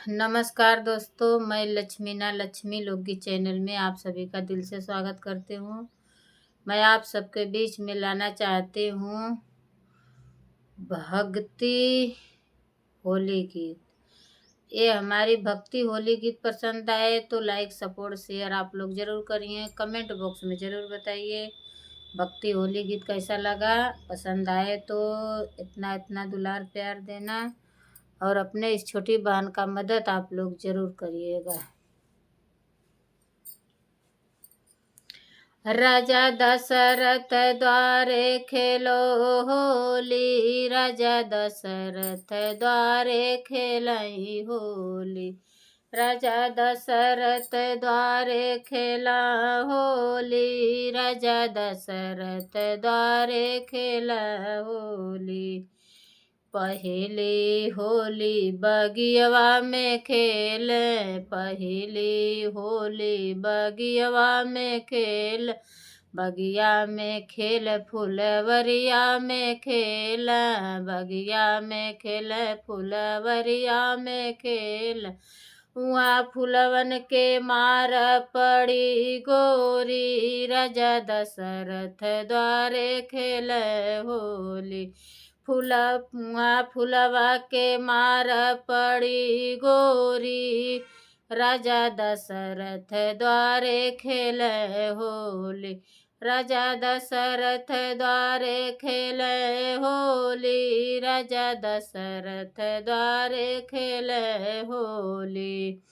नमस्कार दोस्तों, मैं लक्ष्मीना लक्ष्मी लोकगीत चैनल में आप सभी का दिल से स्वागत करती हूँ। मैं आप सबके बीच में लाना चाहती हूँ भक्ति होली गीत। ये हमारी भक्ति होली गीत पसंद आए तो लाइक सपोर्ट शेयर आप लोग ज़रूर करिए। कमेंट बॉक्स में ज़रूर बताइए भक्ति होली गीत कैसा लगा। पसंद आए तो इतना इतना दुलार प्यार देना और अपने इस छोटी बहन का मदद आप लोग ज़रूर करिएगा। राजा दशरथ द्वारे खेलो होली, राजा दशरथ द्वारे खेलई होली। राजा दशरथ द्वारे खेला होली, राजा दशरथ द्वारे खेला होली। पहली होली बगियवा में खेले, पहली होली बगियवा में खेल, बगिया में खेल फुलवरिया में खेल, बगिया में खेल फुलवरिया में खेल। वहाँ फुलवन के मार पड़ी गोरी, राजा दशरथ द्वारे खेल होली। फुलवा के मार पड़ी गोरी, राजा दशरथ द्वारे खेल होली। राजा दशरथ द्वारे खेल होली, राजा दशरथ द्वारे खेल होली।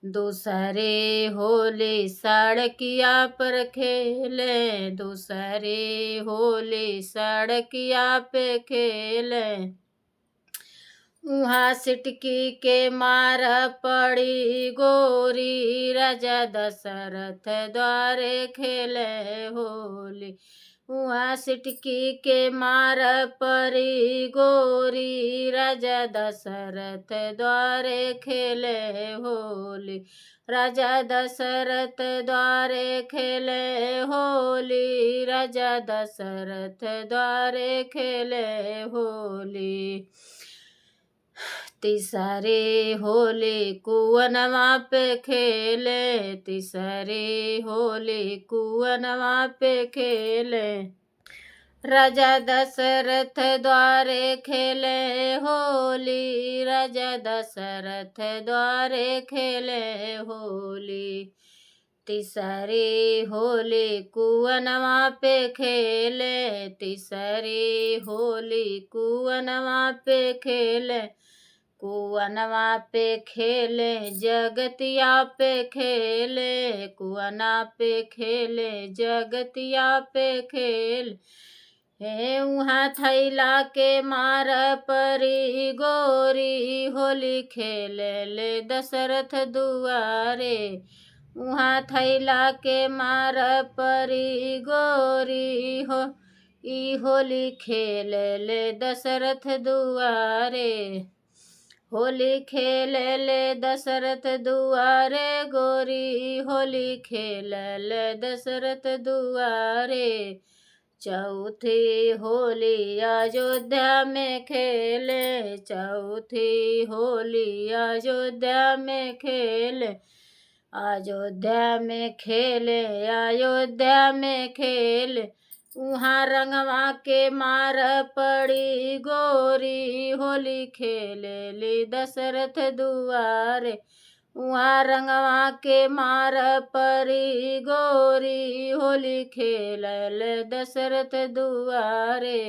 दूसरे होली सड़किया पर खेले, दूसरे होली सड़किया पे खेले। वहाँ सिटकी के मार पड़ी गोरी, राजा दशरथ द्वारे खेले होली। वहाँ सिटकी के मार पड़ी गोरी, राजा दशरथ द्वारे खेले होली। राजा दशरथ द्वारे खेले होली, राजा दशरथ द्वारे खेले होली। तीसरे होली कुवनवा पे खेले, तीसरे होली कुवनवा पे खेले। राजा दशरथ द्वारे खेले होली, राजा दशरथ द्वारे खेले होली। तीसरी होली कुवनवा पे खेले, तीसरी होली कुवनवा पे खेले। कुवनवा पे खेले जगतिया पे खेले, कुवना पे खेले जगतिया पे खेल। हे वहाँ थैला के मार परी गोरी, होली खेले ले दशरथ दुआरे। वहाँ थैला के मार परी गोरी हो, ई होली खेले ले दशरथ दुआरे। होली खेले ले दशरथ दुआरे गोरी, होली खेले ले दशरथ दुआरे। चौथी होली अयोध्या में खेले, चौथी होली अयोध्या में खेले। अयोध्या में खेले, अयोध्या में खेले। वहाँ रंगवा के मार पड़ी गोरी, होली खेले ली दशरथ दुआरे। वहाँ रंगवा के मार परी गोरी, होली खेल दशरथ दुआरे।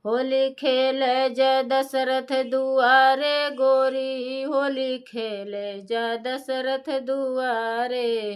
होली खेल जा दशरथ दुआरे गोरी, होली खेल जा दशरथ दुआरे।